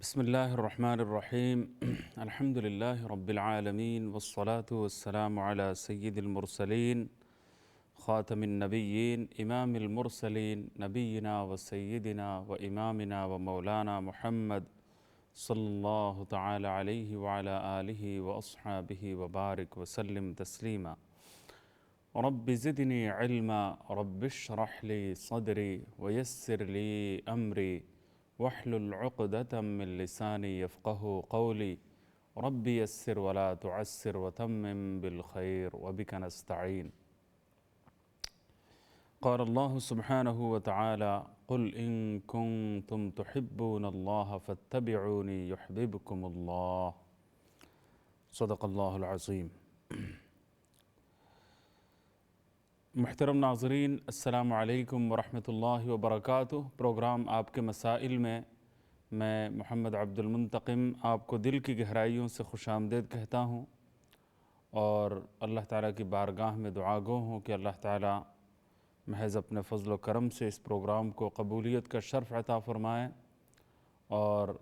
بسم الله الرحمن الرحيم الحمد لله رب العالمين والصلاة والسلام على سيد المرسلين خاتم النبيين إمام المرسلين نبينا وسيدنا وإمامنا ومولانا محمد صلى الله تعالى عليه وعلى آله وأصحابه وبارك وسلم تسليما. رب زدني علما رب اشرح لي صدري ويسر لي أمري واحلل عقدة من لساني يفقه قولي. رب يسر ولا تعسر وتمم بالخير وبك نستعين. قال الله سبحانه وتعالى: قل إن كنتم تحبون الله فاتبعوني يحببكم الله. صدق الله العظيم. محترم ناظرین، السلام علیکم ورحمۃ اللہ وبرکاتہ۔ پروگرام آپ کے مسائل میں محمد عبد المنتقم آپ کو دل کی گہرائیوں سے خوش آمدید کہتا ہوں اور اللہ تعالیٰ کی بارگاہ میں دعا گو ہوں کہ اللہ تعالیٰ محض اپنے فضل و کرم سے اس پروگرام کو قبولیت کا شرف عطا فرمائیں اور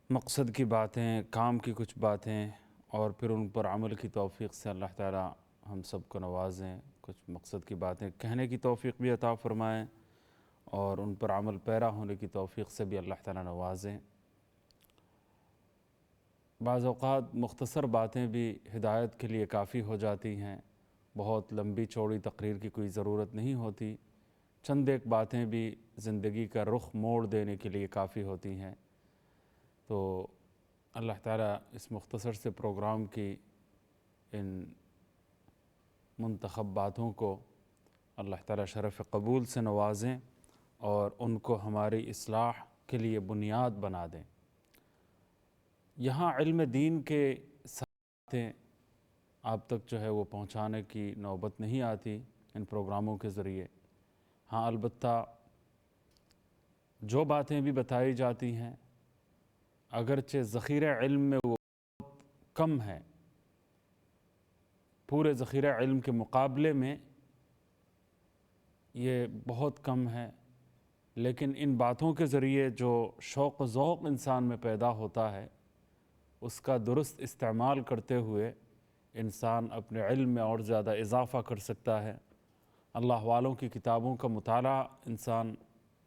مقصد کی باتیں، کام کی کچھ باتیں اور پھر ان پر عمل کی توفیق سے اللہ تعالیٰ ہم سب کو نوازیں، کچھ مقصد کی باتیں کہنے کی توفیق بھی عطا فرمائیں اور ان پر عمل پیرا ہونے کی توفیق سے بھی اللہ تعالیٰ نوازیں۔ بعض اوقات مختصر باتیں بھی ہدایت کے لیے کافی ہو جاتی ہیں، بہت لمبی چوڑی تقریر کی کوئی ضرورت نہیں ہوتی، چند ایک باتیں بھی زندگی کا رخ موڑ دینے کے لیے کافی ہوتی ہیں۔ تو اللہ تعالیٰ اس مختصر سے پروگرام کی ان منتخب باتوں کو اللہ تعالیٰ شرف قبول سے نوازیں اور ان کو ہماری اصلاح کے لیے بنیاد بنا دیں۔ یہاں علم دین کے باتیں آپ تک جو ہے وہ پہنچانے کی نوبت نہیں آتی ان پروگراموں کے ذریعے۔ ہاں البتہ جو باتیں بھی بتائی جاتی ہیں اگرچہ ذخیرہ علم میں وہ بہت کم ہے، پورے ذخیرہ علم کے مقابلے میں یہ بہت کم ہے، لیکن ان باتوں کے ذریعے جو شوق و ذوق انسان میں پیدا ہوتا ہے اس کا درست استعمال کرتے ہوئے انسان اپنے علم میں اور زیادہ اضافہ کر سکتا ہے۔ اللہ والوں کی کتابوں کا مطالعہ انسان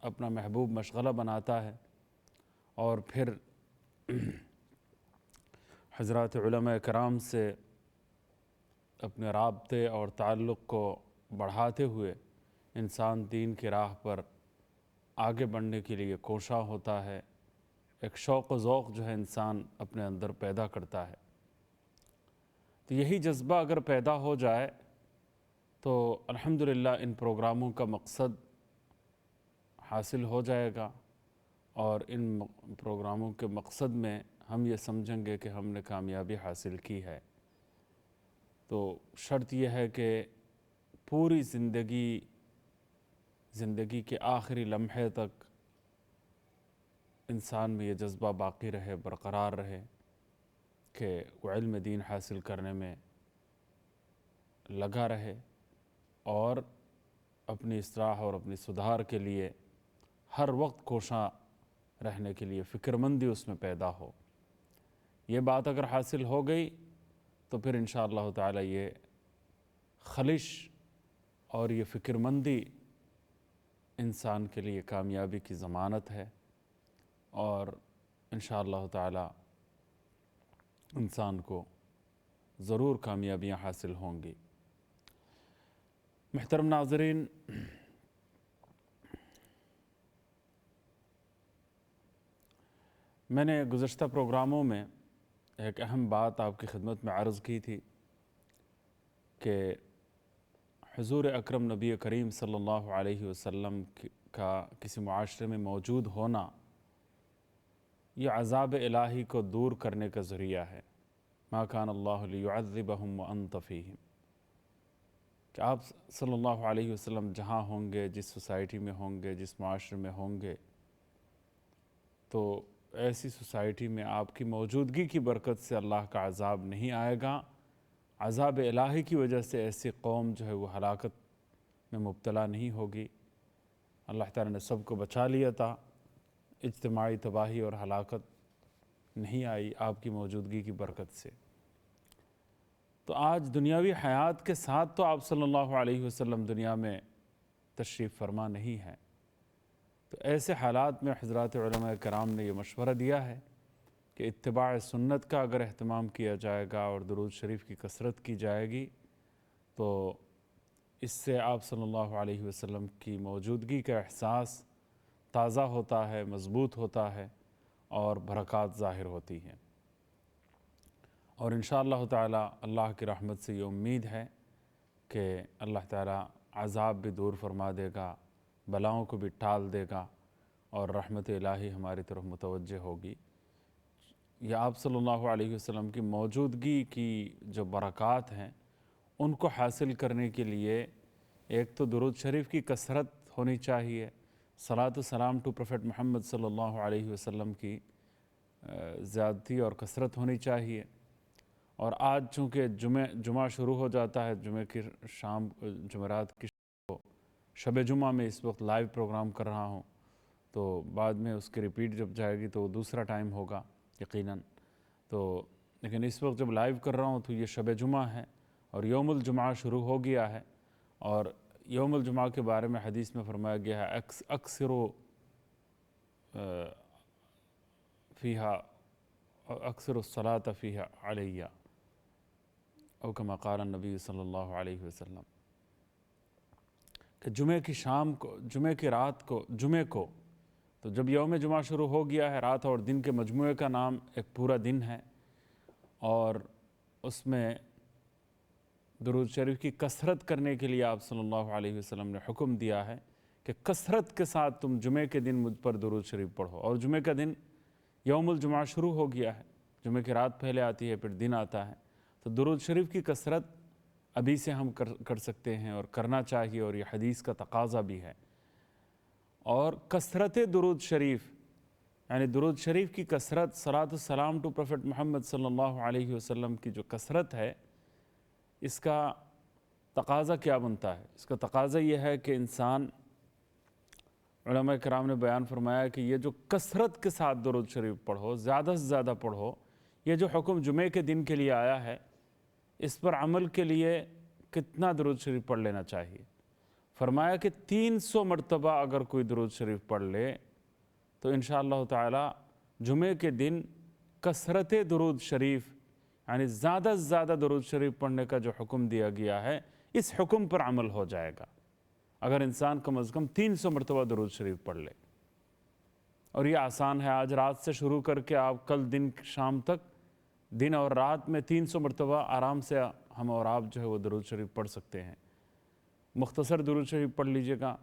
اپنا محبوب مشغلہ بناتا ہے اور پھر حضرات علماء کرام سے اپنے رابطے اور تعلق کو بڑھاتے ہوئے انسان دین کی راہ پر آگے بڑھنے کے لیے کوشاں ہوتا ہے، ایک شوق و ذوق جو ہے انسان اپنے اندر پیدا کرتا ہے۔ تو یہی جذبہ اگر پیدا ہو جائے تو الحمدللہ ان پروگراموں کا مقصد حاصل ہو جائے گا اور ان پروگراموں کے مقصد میں ہم یہ سمجھیں گے کہ ہم نے کامیابی حاصل کی ہے۔ تو شرط یہ ہے کہ پوری زندگی کے آخری لمحے تک انسان میں یہ جذبہ باقی رہے، برقرار رہے کہ وہ علم دین حاصل کرنے میں لگا رہے اور اپنی اصلاح اور اپنی سدھار کے لیے ہر وقت کوشاں رہنے کے لیے فکر مندی اس میں پیدا ہو۔ یہ بات اگر حاصل ہو گئی تو پھر انشاءاللہ تعالی یہ خلش اور یہ فکر مندی انسان کے لیے کامیابی کی ضمانت ہے اور انشاءاللہ تعالی انسان کو ضرور کامیابیاں حاصل ہوں گی۔ محترم ناظرین، میں نے گزشتہ پروگراموں میں ایک اہم بات آپ کی خدمت میں عرض کی تھی کہ حضور اکرم نبی کریم صلی اللہ علیہ وسلم کا کسی معاشرے میں موجود ہونا یہ عذاب الہی کو دور کرنے کا ذریعہ ہے۔ ما کان اللہ لیعذبہم وانت فیہم، کہ آپ صلی اللہ علیہ وسلم جہاں ہوں گے، جس سوسائٹی میں ہوں گے، جس معاشرے میں ہوں گے، تو ایسی سوسائٹی میں آپ کی موجودگی کی برکت سے اللہ کا عذاب نہیں آئے گا۔ عذاب الہی کی وجہ سے ایسی قوم جو ہے وہ ہلاکت میں مبتلا نہیں ہوگی۔ اللہ تعالیٰ نے سب کو بچا لیا تھا اجتماعی تباہی اور ہلاکت نہیں آئی آپ کی موجودگی کی برکت سے۔ تو آج دنیاوی حیات کے ساتھ تو آپ صلی اللہ علیہ وسلم دنیا میں تشریف فرما نہیں ہے، تو ایسے حالات میں حضرات علماء کرام نے یہ مشورہ دیا ہے کہ اتباع سنت کا اگر اہتمام کیا جائے گا اور درود شریف کی کثرت کی جائے گی تو اس سے آپ صلی اللہ علیہ وسلم کی موجودگی کا احساس تازہ ہوتا ہے، مضبوط ہوتا ہے اور برکات ظاہر ہوتی ہیں۔ اور انشاءاللہ تعالی اللہ کی رحمت سے یہ امید ہے کہ اللہ تعالی عذاب بھی دور فرما دے گا، بلاؤں کو بھی ٹال دے گا اور رحمت الہی ہماری طرف متوجہ ہوگی۔ یہ آپ صلی اللہ علیہ وسلم کی موجودگی کی جو برکات ہیں ان کو حاصل کرنے کے لیے ایک تو درود شریف کی کثرت ہونی چاہیے، صلاۃ و سلام ٹو پروفیٹ محمد صلی اللہ علیہ وسلم کی زیادتی اور کثرت ہونی چاہیے۔ اور آج چونکہ جمعہ شروع ہو جاتا ہے، جمعہ کی شام، جمعرات کی شب جمعہ میں اس وقت لائیو پروگرام کر رہا ہوں، تو بعد میں اس کی ریپیٹ جب جائے گی تو وہ دوسرا ٹائم ہوگا یقیناً۔ تو لیکن اس وقت جب لائیو کر رہا ہوں تو یہ شب جمعہ ہے اور یوم الجمعہ شروع ہو گیا ہے، اور یوم الجمعہ کے بارے میں حدیث میں فرمایا گیا ہے اکثروا الصلاۃ فیہا علیہ، او کما قال النبی صلی اللہ علیہ وسلم، کہ جمعہ کی شام کو، جمعہ کی رات کو، جمعہ کو، تو جب یوم جمعہ شروع ہو گیا ہے، رات اور دن کے مجموعے کا نام ایک پورا دن ہے، اور اس میں درود شریف کی کثرت کرنے کے لیے آپ صلی اللہ علیہ وسلم نے حکم دیا ہے کہ کثرت کے ساتھ تم جمعہ کے دن مجھ پر درود شریف پڑھو۔ اور جمعہ کا دن یوم الجمعہ شروع ہو گیا ہے، جمعہ کی رات پہلے آتی ہے پھر دن آتا ہے، تو درود شریف کی کثرت ابھی سے ہم کر سکتے ہیں اور کرنا چاہیے، اور یہ حدیث کا تقاضا بھی ہے۔ اور کثرت درود شریف، یعنی درود شریف کی کثرت، صلاۃ السلام ٹو پروفیٹ محمد صلی اللہ علیہ وسلم کی جو کثرت ہے، اس کا تقاضا کیا بنتا ہے؟ اس کا تقاضا یہ ہے کہ انسان، علماء کرام نے بیان فرمایا کہ یہ جو کثرت کے ساتھ درود شریف پڑھو، زیادہ سے زیادہ پڑھو، یہ جو حکم جمعے کے دن کے لیے آیا ہے، اس پر عمل کے لیے کتنا درود شریف پڑھ لینا چاہیے؟ فرمایا کہ 300 مرتبہ اگر کوئی درود شریف پڑھ لے تو انشاءاللہ تعالی جمعے کے دن کثرت درود شریف، یعنی زیادہ سے زیادہ درود شریف پڑھنے کا جو حکم دیا گیا ہے، اس حکم پر عمل ہو جائے گا اگر انسان کم از کم 300 مرتبہ درود شریف پڑھ لے۔ اور یہ آسان ہے، آج رات سے شروع کر کے آپ کل دن شام تک، دن اور رات میں 300 مرتبہ آرام سے ہم اور آپ جو ہے وہ درود شریف پڑھ سکتے ہیں۔ مختصر درود شریف پڑھ لیجئے گا،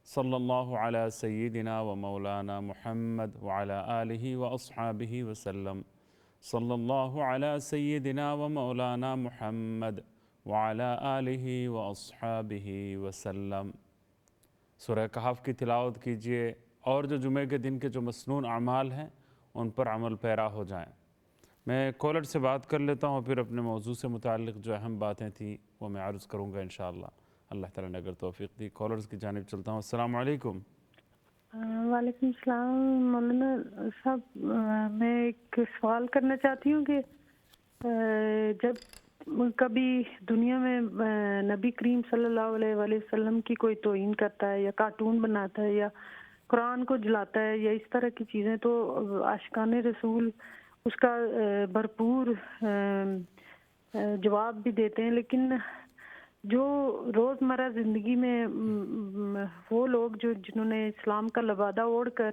صلی اللہ علی سیدنا و مولانا محمد وعلی آلہ و اصحابہ وسلم، صلی اللہ علی سیدنا و مولانا محمد وعلی آلہ و اصحابہ وسلم۔ سورہ کہف کی تلاوت کیجئے، اور جو جمعہ کے دن کے جو مسنون اعمال ہیں ان پر عمل پیرا ہو جائیں۔ میں کالر سے بات کر لیتا ہوں، پھر اپنے موضوع سے متعلق جو اہم باتیں تھیں وہ میں عرض کروں گا انشاءاللہ، اللہ تعالیٰ نے اگر توفیق دی۔ کالرز کی جانب چلتا ہوں۔ السلام علیکم۔ وعلیکم السلام مولانا صاحب، میں ایک سوال کرنا چاہتی ہوں کہ جب کبھی دنیا میں نبی کریم صلی اللہ علیہ وآلہ وسلم کی کوئی توہین کرتا ہے یا کارٹون بناتا ہے یا قرآن کو جلاتا ہے یا اس طرح کی چیزیں، تو عاشقان رسول اس کا بھرپور جواب بھی دیتے ہیں، لیکن جو روزمرہ زندگی میں وہ لوگ جنہوں نے اسلام کا لبادہ اوڑھ کر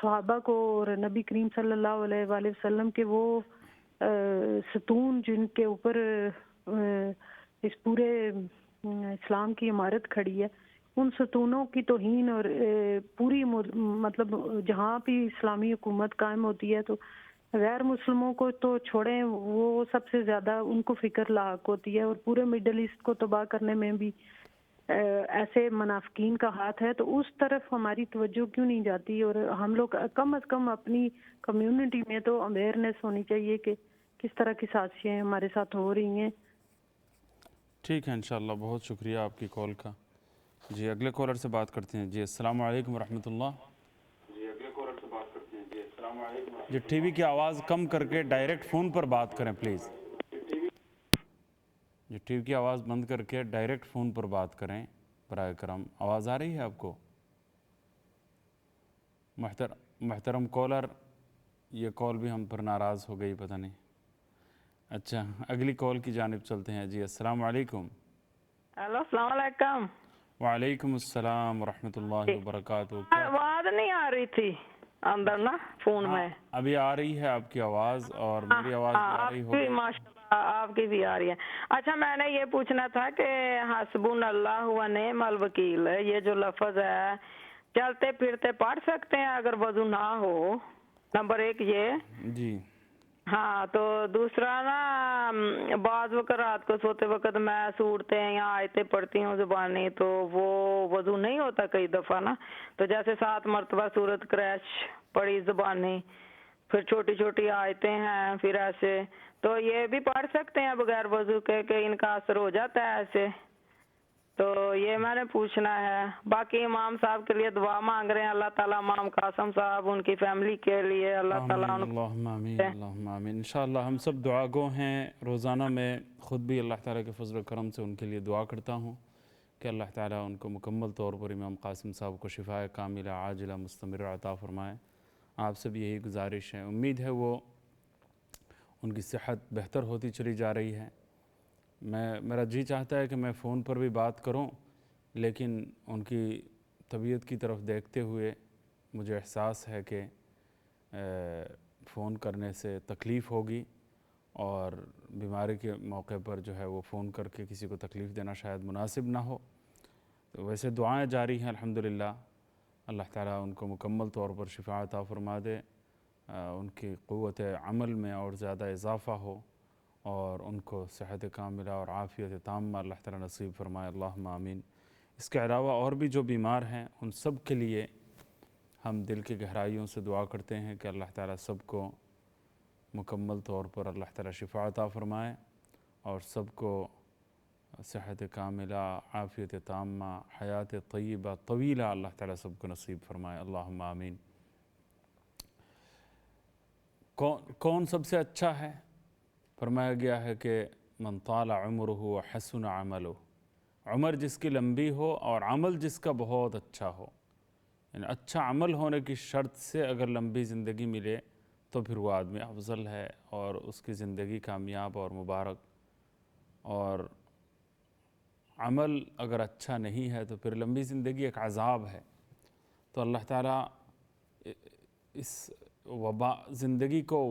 صحابہ کو اور نبی کریم صلی اللہ علیہ وآلہ وسلم کے وہ ستون جن کے اوپر اس پورے اسلام کی عمارت کھڑی ہے، ان ستونوں کی توہین اور پوری مطلب جہاں بھی اسلامی حکومت قائم ہوتی ہے تو غیر مسلموں کو تو چھوڑیں، وہ سب سے زیادہ ان کو فکر لاحق ہوتی ہے، اور پورے مڈل ایسٹ کو تباہ کرنے میں بھی ایسے منافقین کا ہاتھ ہے، تو اس طرف ہماری توجہ کیوں نہیں جاتی؟ اور ہم لوگ کم از کم اپنی کمیونٹی میں تو اویئرنیس ہونی چاہیے کہ کس طرح کی سازشیں ہمارے ساتھ ہو رہی ہیں۔ ٹھیک ہے انشاءاللہ، بہت شکریہ آپ کی کال کا۔ جی اگلے کالر سے بات کرتے ہیں۔ جی السلام علیکم ورحمۃ اللہ۔ جی ٹی وی کی آواز کم کر کے ڈائریکٹ فون پر بات کریں پلیز. جی ٹی وی کی آواز بند کر کے ڈائریکٹ فون پر بات کریں برائے کرم. آواز آ رہی ہے آپ کو؟ محترم کالر، یہ کال بھی ہم پر ناراض ہو گئی، پتہ نہیں. اچھا اگلی کال کی جانب چلتے ہیں. جی السلام علیکم. ہیلو السلام علیکم. وعلیکم السلام ورحمۃ اللہ وبرکاتہ. کیا آواز نہیں آ رہی تھی اندر نا فون ہاں میں. ابھی آ رہی ہے آپ کی آواز، اور میری آواز بھی آ آپ رہی کی ہوگی. ماشاء اللہ آپ کی بھی آ رہی ہے. اچھا میں نے یہ پوچھنا تھا کہ حسبنا اللہ و نعم الوکیل، یہ جو لفظ ہے چلتے پھرتے پڑھ سکتے ہیں اگر وضو نہ ہو؟ نمبر ایک یہ. جی ہاں تو دوسرا نا، بعض وقت رات کو سوتے وقت میں صورتیں یا آیتیں پڑھتی ہوں زبانی، تو وہ وضو نہیں ہوتا کئی دفعہ نا. تو جیسے 7 مرتبہ سورت کریش پڑھی زبانی، پھر چھوٹی چھوٹی آیتیں ہیں، پھر ایسے تو یہ بھی پڑھ سکتے ہیں بغیر وضو کے کہ ان کا اثر ہو جاتا ہے ایسے؟ تو یہ میں نے پوچھنا ہے. باقی امام صاحب کے لیے دعا مانگ رہے ہیں، اللہ تعالیٰ امام قاسم صاحب ان کی فیملی کے لیے اللہ تعالیٰ آمین ان کو. اللہم آمین اللہم آمین. انشاءاللہ ہم سب دعا گو ہیں. روزانہ میں خود بھی اللہ تعالیٰ کے فضل و کرم سے ان کے لیے دعا کرتا ہوں کہ اللہ تعالیٰ ان کو مکمل طور پر امام قاسم صاحب کو شفاء کاملہ عاجلہ مستمرہ عطا فرمائے. آپ سے بھی یہی گزارش ہے. امید ہے وہ ان کی صحت بہتر ہوتی چلی جا رہی ہے. میرا جی چاہتا ہے کہ میں فون پر بھی بات کروں، لیکن ان کی طبیعت کی طرف دیکھتے ہوئے مجھے احساس ہے کہ فون کرنے سے تکلیف ہوگی، اور بیماری کے موقع پر جو ہے وہ فون کر کے کسی کو تکلیف دینا شاید مناسب نہ ہو. تو ویسے دعائیں جاری ہیں الحمدللہ. اللہ تعالیٰ ان کو مکمل طور پر شفاء عطا فرما دے، ان کی قوت عمل میں اور زیادہ اضافہ ہو، اور ان کو صحت کاملہ اور عافیت تامہ اللہ تعالیٰ نصیب فرمائے. اللہم آمین. اس کے علاوہ اور بھی جو بیمار ہیں ان سب کے لیے ہم دل کی گہرائیوں سے دعا کرتے ہیں کہ اللہ تعالیٰ سب کو مکمل طور پر اللہ تعالیٰ شفاء عطا فرمائے، اور سب کو صحت کاملہ، عافیت تامہ، حیات طیبہ طویلہ اللہ تعالیٰ سب کو نصیب فرمائے. اللہم آمین. کون سب سے اچھا ہے؟ فرمایا گیا ہے کہ من طال عمرہ وحسن عملہ. عمر جس کی لمبی ہو اور عمل جس کا بہت اچھا ہو. یعنی اچھا عمل ہونے کی شرط سے اگر لمبی زندگی ملے تو پھر وہ آدمی افضل ہے، اور اس کی زندگی کامیاب اور مبارک. اور عمل اگر اچھا نہیں ہے تو پھر لمبی زندگی ایک عذاب ہے. تو اللہ تعالیٰ اس زندگی کو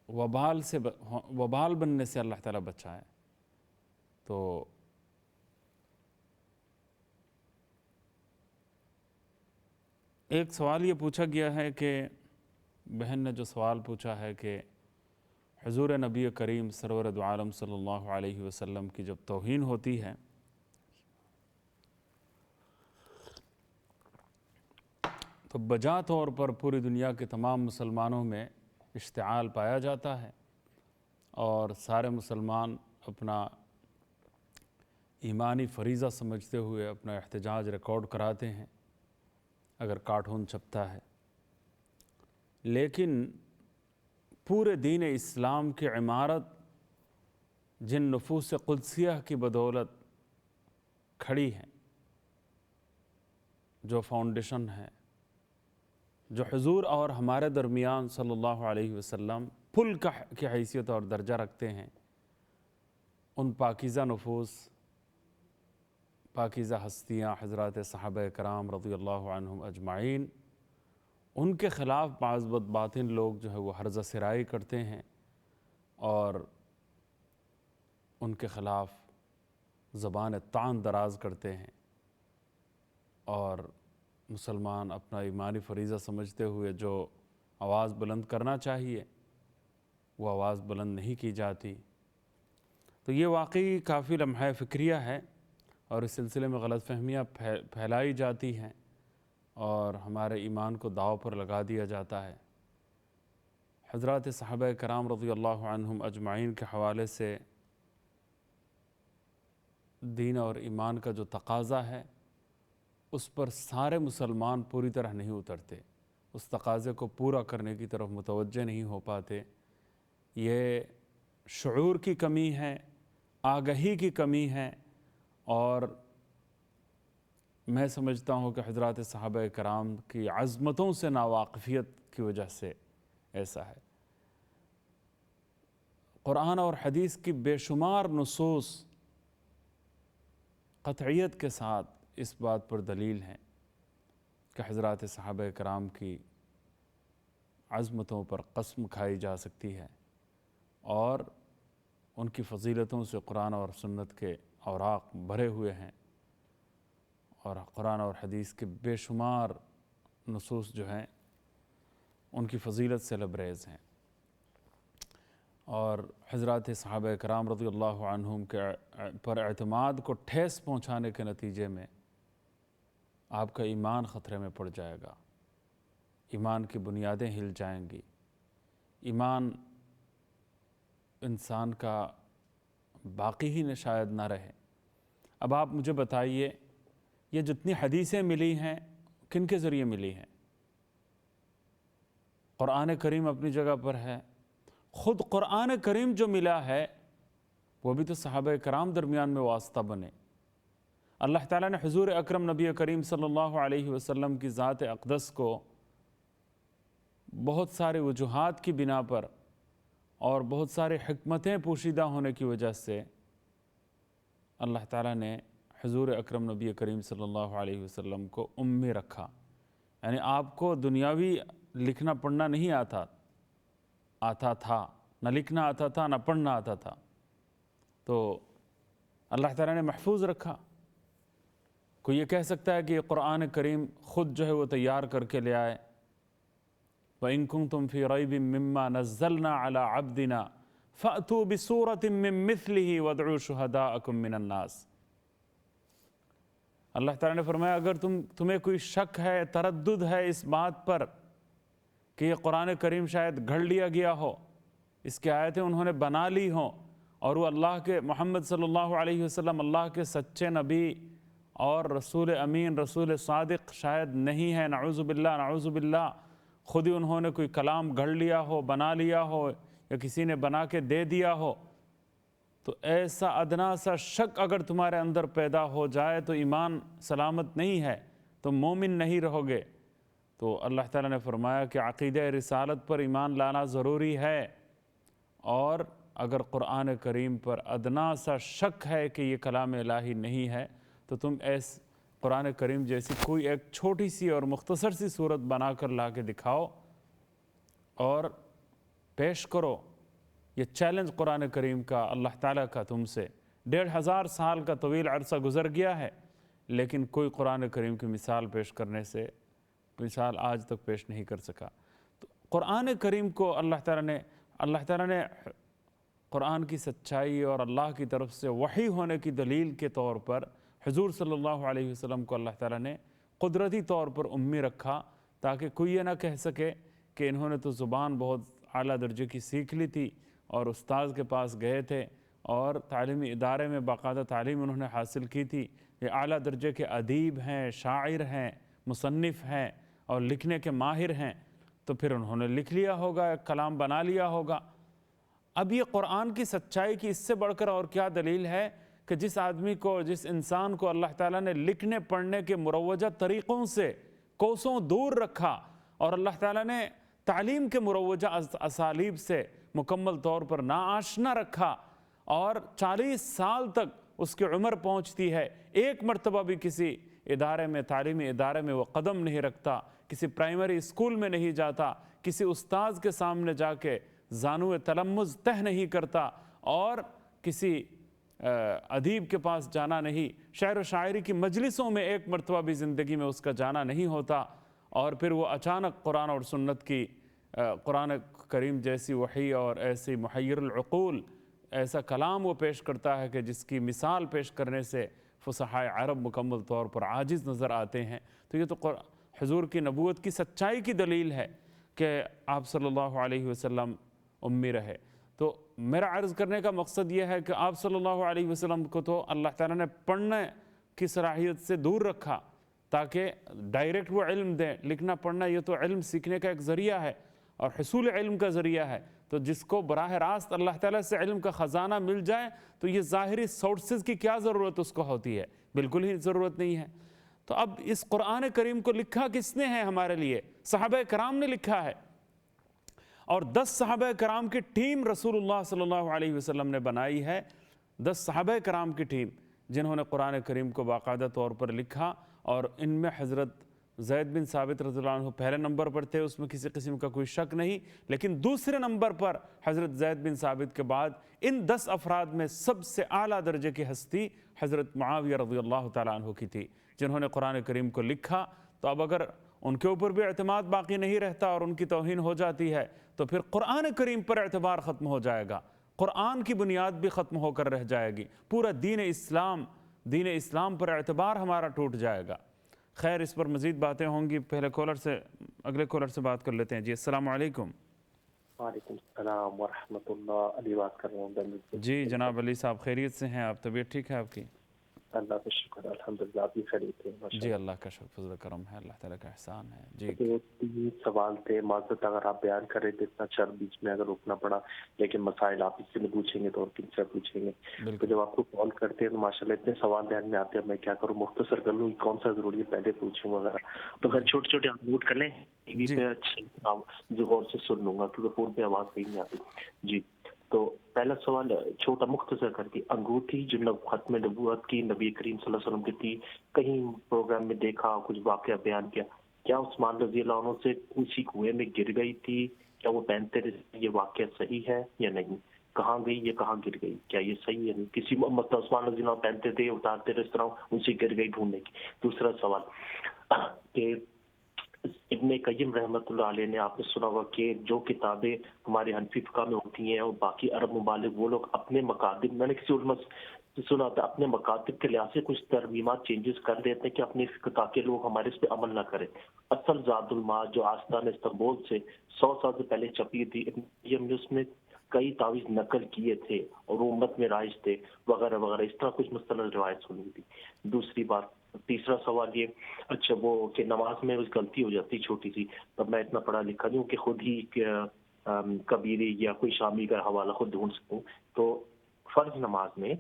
وبال بننے سے اللہ تعالیٰ بچائے. تو ایک سوال یہ پوچھا گیا ہے کہ بہن نے جو سوال پوچھا ہے کہ حضور نبی کریم سرور دو عالم صلی اللہ علیہ وسلم کی جب توہین ہوتی ہے تو بجا طور پر پوری دنیا کے تمام مسلمانوں میں اشتعال پایا جاتا ہے، اور سارے مسلمان اپنا ایمانی فریضہ سمجھتے ہوئے اپنا احتجاج ریکارڈ کراتے ہیں اگر کارٹون چھپتا ہے. لیکن پورے دین اسلام کی عمارت جن نفوس قدسیہ کی بدولت کھڑی ہے، جو فاؤنڈیشن ہے، جو حضور اور ہمارے درمیان صلی اللہ علیہ وسلم پل کی حیثیت اور درجہ رکھتے ہیں، ان پاکیزہ نفوس، پاکیزہ ہستیاں حضرات صحابہ کرام رضی اللہ عنہم اجمعین، ان کے خلاف بعض باطن لوگ جو ہے وہ ہرزہ سرائی کرتے ہیں، اور ان کے خلاف زبان طعن دراز کرتے ہیں. اور مسلمان اپنا ایمانی فریضہ سمجھتے ہوئے جو آواز بلند کرنا چاہیے وہ آواز بلند نہیں کی جاتی. تو یہ واقعی کافی لمحہ فکریہ ہے، اور اس سلسلے میں غلط فہمیاں پھیلائی جاتی ہیں اور ہمارے ایمان کو داؤ پر لگا دیا جاتا ہے. حضرات صحابہ کرام رضی اللہ عنہم اجمعین کے حوالے سے دین اور ایمان کا جو تقاضا ہے اس پر سارے مسلمان پوری طرح نہیں اترتے. اس تقاضے کو پورا کرنے کی طرف متوجہ نہیں ہو پاتے. یہ شعور کی کمی ہے، آگہی کی کمی ہے، اور میں سمجھتا ہوں کہ حضرات صحابہ کرام کی عظمتوں سے ناواقفیت کی وجہ سے ایسا ہے. قرآن اور حدیث کی بے شمار نصوص قطعیت کے ساتھ اس بات پر دلیل ہیں کہ حضرات صحابہ کرام کی عظمتوں پر قسم کھائی جا سکتی ہے، اور ان کی فضیلتوں سے قرآن اور سنت کے اوراق بھرے ہوئے ہیں، اور قرآن اور حدیث کے بے شمار نصوص جو ہیں ان کی فضیلت سے لبریز ہیں. اور حضرات صحابہ کرام رضی اللہ عنہم کے پر اعتماد کو ٹھیس پہنچانے کے نتیجے میں آپ کا ایمان خطرے میں پڑ جائے گا، ایمان کی بنیادیں ہل جائیں گی، ایمان انسان کا باقی ہی نہ شاید نہ رہے. اب آپ مجھے بتائیے، یہ جتنی حدیثیں ملی ہیں کن کے ذریعے ملی ہیں؟ قرآن کریم اپنی جگہ پر ہے، خود قرآن کریم جو ملا ہے وہ بھی تو صحابہ کرام درمیان میں واسطہ بنے. اللہ تعالیٰ نے حضور اکرم نبی کریم صلی اللہ علیہ وسلم کی ذات اقدس کو بہت سارے وجوہات کی بنا پر اور بہت سارے حکمتیں پوشیدہ ہونے کی وجہ سے اللہ تعالیٰ نے حضور اکرم نبی کریم صلی اللہ علیہ وسلم کو امی رکھا. یعنی آپ کو دنیاوی لکھنا پڑھنا نہیں آتا تھا، نہ لکھنا آتا تھا نہ پڑھنا آتا تھا، تو اللہ تعالیٰ نے محفوظ رکھا. کوئی یہ کہہ سکتا ہے کہ یہ قرآن کریم خود جو ہے وہ تیار کر کے لے آئے، وَإِن كُنتُمْ فِي رَيْبٍ مِّمَّا نَزَّلْنَا عَلَىٰ عَبْدِنَا فَأْتُوا بِسُورَةٍ مِّن مِّثْلِهِ وَادْعُوا شُهَدَاءَكُم مِّنَ النَّاسِ. اللہ تعالیٰ نے فرمایا اگر تمہیں کوئی شک ہے، تردد ہے اس بات پر کہ یہ قرآن کریم شاید گھڑ لیا گیا ہو، اس کی آیتیں انہوں نے بنا لی ہوں، اور وہ اللہ کے محمد صلی اللہ علیہ وسلم اللہ کے سچے نبی اور رسول امین، رسول صادق شاید نہیں ہے، نعوذ باللہ نعوذ باللہ، خود ہی انہوں نے کوئی کلام گھڑ لیا ہو، بنا لیا ہو، یا کسی نے بنا کے دے دیا ہو، تو ایسا ادنا سا شک اگر تمہارے اندر پیدا ہو جائے تو ایمان سلامت نہیں ہے، تم مومن نہیں رہو گے. تو اللہ تعالیٰ نے فرمایا کہ عقیدہ رسالت پر ایمان لانا ضروری ہے، اور اگر قرآن کریم پر ادنا سا شک ہے کہ یہ کلام الہی نہیں ہے تو تم قرآن کریم جیسی کوئی ایک چھوٹی سی اور مختصر سی صورت بنا کر لا کے دکھاؤ اور پیش کرو. یہ چیلنج قرآن کریم کا اللہ تعالیٰ کا تم سے. 1500 سال کا طویل عرصہ گزر گیا ہے، لیکن کوئی قرآن کریم کی مثال پیش کرنے سے مثال آج تک پیش نہیں کر سکا. تو قرآن کریم کو اللہ تعالیٰ نے قرآن کی سچائی اور اللہ کی طرف سے وحی ہونے کی دلیل کے طور پر حضور صلی اللہ علیہ وسلم کو اللہ تعالیٰ نے قدرتی طور پر امی رکھا، تاکہ کوئی یہ نہ کہہ سکے کہ انہوں نے تو زبان بہت اعلیٰ درجے کی سیکھ لی تھی اور استاذ کے پاس گئے تھے اور تعلیمی ادارے میں باقاعدہ تعلیم انہوں نے حاصل کی تھی، یہ اعلیٰ درجے کے ادیب ہیں، شاعر ہیں، مصنف ہیں اور لکھنے کے ماہر ہیں، تو پھر انہوں نے لکھ لیا ہوگا، ایک کلام بنا لیا ہوگا. اب یہ قرآن کی سچائی کی اس سے بڑھ کر اور کیا دلیل ہے کہ جس آدمی کو، جس انسان کو اللہ تعالیٰ نے لکھنے پڑھنے کے مروجہ طریقوں سے کوسوں دور رکھا اور اللہ تعالیٰ نے تعلیم کے مروجہ اسالیب سے مکمل طور پر ناآشنا رکھا، اور 40 سال تک اس کی عمر پہنچتی ہے، ایک مرتبہ بھی کسی ادارے میں، تعلیمی ادارے میں وہ قدم نہیں رکھتا، کسی پرائمری اسکول میں نہیں جاتا، کسی استاذ کے سامنے جا کے زانو تلمذ تہ نہیں کرتا، اور کسی ادیب کے پاس جانا نہیں، شعر و شاعری کی مجلسوں میں ایک مرتبہ بھی زندگی میں اس کا جانا نہیں ہوتا، اور پھر وہ اچانک قرآن اور سنت کی، قرآن کریم جیسی وحی اور ایسی محیر العقول ایسا کلام وہ پیش کرتا ہے کہ جس کی مثال پیش کرنے سے فصحائے عرب مکمل طور پر عاجز نظر آتے ہیں. تو یہ تو حضور کی نبوت کی سچائی کی دلیل ہے کہ آپ صلی اللہ علیہ وسلم امی رہے. تو میرا عرض کرنے کا مقصد یہ ہے کہ آپ صلی اللہ علیہ وسلم کو تو اللہ تعالیٰ نے پڑھنے کی صلاحیت سے دور رکھا تاکہ ڈائریکٹ وہ علم دیں. لکھنا پڑھنا یہ تو علم سیکھنے کا ایک ذریعہ ہے اور حصول علم کا ذریعہ ہے. تو جس کو براہ راست اللہ تعالیٰ سے علم کا خزانہ مل جائے تو یہ ظاہری سورسز کی کیا ضرورت اس کو ہوتی ہے؟ بالکل ہی ضرورت نہیں ہے. تو اب اس قرآن کریم کو لکھا کس نے ہے ہمارے لیے؟ صحابہ کرام نے لکھا ہے. اور 10 صحابہ کرام کی ٹیم رسول اللہ صلی اللہ علیہ وسلم نے بنائی ہے. 10 صحابہ کرام کی ٹیم جنہوں نے قرآن کریم کو باقاعدہ طور پر لکھا. اور ان میں حضرت زید بن ثابت رضی اللہ عنہ پہلے نمبر پر تھے، اس میں کسی قسم کا کوئی شک نہیں. لیکن دوسرے نمبر پر حضرت زید بن ثابت کے بعد ان 10 افراد میں سب سے اعلیٰ درجے کی ہستی حضرت معاویہ رضی اللہ تعالیٰ عنہ کی تھی، جنہوں نے قرآن کریم کو لکھا. تو اب اگر ان کے اوپر بھی اعتماد باقی نہیں رہتا اور ان کی توہین ہو جاتی ہے تو پھر قرآن کریم پر اعتبار ختم ہو جائے گا، قرآن کی بنیاد بھی ختم ہو کر رہ جائے گی، پورا دین اسلام پر اعتبار ہمارا ٹوٹ جائے گا. خیر، اس پر مزید باتیں ہوں گی. پہلے اگلے کالر سے بات کر لیتے ہیں. جی السلام علیکم. وعلیکم السلام ورحمۃ اللہ. علی بات کر رہا ہوں. جی جناب علی صاحب، خیریت سے ہیں آپ؟ طبیعت ٹھیک ہے آپ کی؟ اللہ کا شکر الحمدللہ. آپ بھی خیریت ہیں؟ جی اللہ کا شکر فضل کرم ہے، اللہ تعالیٰ کا احسان ہے. جی 3 سوال تھے. معذرت اگر آپ بیان کر رہے تھے اتنا چر بیچ میں اگر روکنا پڑا، لیکن مسائل آپ اس سے پوچھیں گے تو اور کن سے پوچھیں گے. تو جب آپ کو کال کرتے ہیں تو ماشاءاللہ اتنے سوال دھیان میں آتے ہیں، میں کیا کروں، مختصر کر لوں کون سا ضروری ہے پہلے پوچھوں وغیرہ. تو پھر چھوٹے چھوٹے آپ نوٹ کر لیں، ٹی وی پہ اچھا جو غور سے سن لوں گا کیونکہ فون پہ آواز صحیح نہیں آتی. جی تو پہلا سوال چھوٹا مختصر کر کے، انگوٹھی جو ختم نبوت کی نبی کریم صلی اللہ علیہ وسلم کی تھی، کہیں پروگرام میں دیکھا، کچھ واقعہ بیان کیا، کیا عثمان رضی اللہ عنہ سے اسی کنویں میں گر گئی تھی؟ کیا وہ پہنتے رہے؟ یہ واقعہ صحیح ہے یا نہیں؟ کہاں گئی؟ یہ کہاں گر گئی؟ کیا یہ صحیح ہے؟ کسی مطلب عثمان رضی اللہ عنہ پہنتے تھے، اتارتے رہے اس طرح، ان سے گر گئی ڈھونڈنے کی. دوسرا سوال کہ ابن قیم رحمۃ اللہ علیہ نے، آپ نے سنا ہوگا کہ جو کتابیں ہمارے حنفی فقہ میں ہوتی ہیں اور باقی عرب ممالک، وہ لوگ اپنے مکاتب، میں نے کسی علماء سے سنا تھا، اپنے مکاتب کے لحاظ سے کچھ ترمیمات چینجز کر دیتے ہیں کہ اپنے تاکہ لوگ ہمارے اس پہ عمل نہ کریں. اصل زاد المعاد جو آستان استنبول سے 100 سال سے پہلے چھپی تھی، ابن قیم نے اس میں کئی تعویذ نقل کیے تھے اور وہ امت میں رائج تھے وغیرہ وغیرہ، اس طرح کچھ مستند روایت سنی تھی. دوسری بات، تیسرا سوال یہ، اچھا وہ کہ نماز میں غلطی ہو جاتی چھوٹی سی، تب میں اتنا پڑھا لکھا نہیں ہوں کہ خود ہی کبیری یا کوئی شامی کا حوالہ خود ڈھونڈ سکوں. تو فرض نماز میں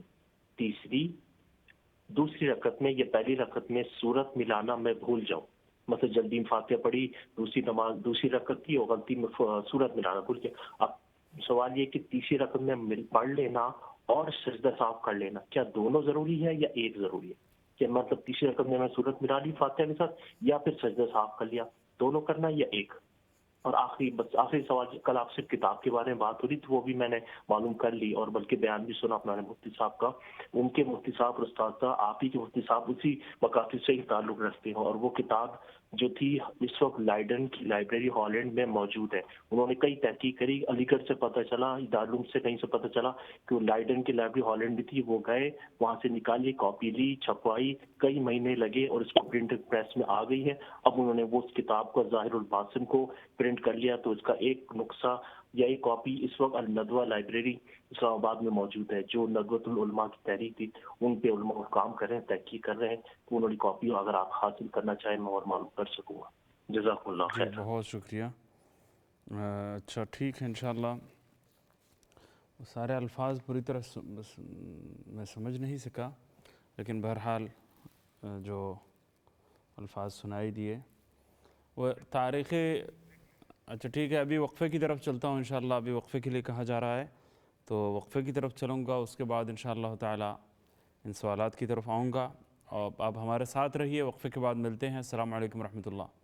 دوسری رکعت میں یا پہلی رکعت میں سورت ملانا میں بھول جاؤں، مثلا جلدی فاتحہ پڑھی، دوسری رکعت کی اور غلطی میں سورت ملانا بھول گیا. اب سوال یہ کہ تیسری رکعت میں پڑھ لینا اور سجدہ صاف کر لینا، کیا دونوں ضروری ہے یا ایک ضروری ہے؟ کہ مطلب تیسری رکعت میں سورت ملا لی فاتحہ کے ساتھ، یا پھر سجدہ صاف کر لیا، دونوں کرنا یا ایک؟ اور آخری سوال، کل آپ سے کتاب کے بارے میں بات ہو رہی تھی، وہ بھی میں نے معلوم کر لی اور بلکہ بیان بھی سنا اپنا مفتی صاحب کا. ان کے مفتی صاحب اور استاد تھا، آپ ہی کے مفتی صاحب اسی مکاتب سے ہی تعلق رکھتے ہیں، اور وہ کتاب جو تھی اس وقت لائڈن کی لائبریری ہالینڈ میں موجود ہے. انہوں نے کئی تحقیق کری، علی گڑھ سے پتہ چلا، دارالعلوم سے کہیں سے پتہ چلا کہ وہ لائڈن کی لائبریری ہالینڈ میں تھی. وہ گئے وہاں سے نکالی، کاپی لی، چھپوائی، کئی مہینے لگے اور اس کو پرنٹ پریس میں آ گئی ہے. اب انہوں نے وہ اس کتاب کو ظاہر الباسم کو پرنٹ کر لیا، تو اس کا ایک نسخہ یا ایک کاپی اس وقت الندوہ لائبریری اسلام آباد میں موجود ہے، جو ندوۃ العلماء کی تحریک تھی، ان پہ علماء کام کر رہے ہیں، تحقیق کر رہے ہیں. تو انہوں نے کاپی اگر آپ حاصل کرنا چاہیں میں اور معلوم کر سکوں گا. جزاک اللہ خیر. بہت شکریہ. اچھا ٹھیک ہے، انشاءاللہ سارے الفاظ پوری طرح میں سمجھ نہیں سکا، لیکن بہرحال جو الفاظ سنائی دیے وہ تاریخ. اچھا ٹھیک ہے، ابھی وقفے کی طرف چلتا ہوں انشاءاللہ. ابھی وقفے کے لیے کہا جا رہا ہے تو وقفے کی طرف چلوں گا، اس کے بعد انشاءاللہ تعالی ان سوالات کی طرف آؤں گا. اور آپ ہمارے ساتھ رہیے، وقفے کے بعد ملتے ہیں. السلام علیکم ورحمۃ اللہ.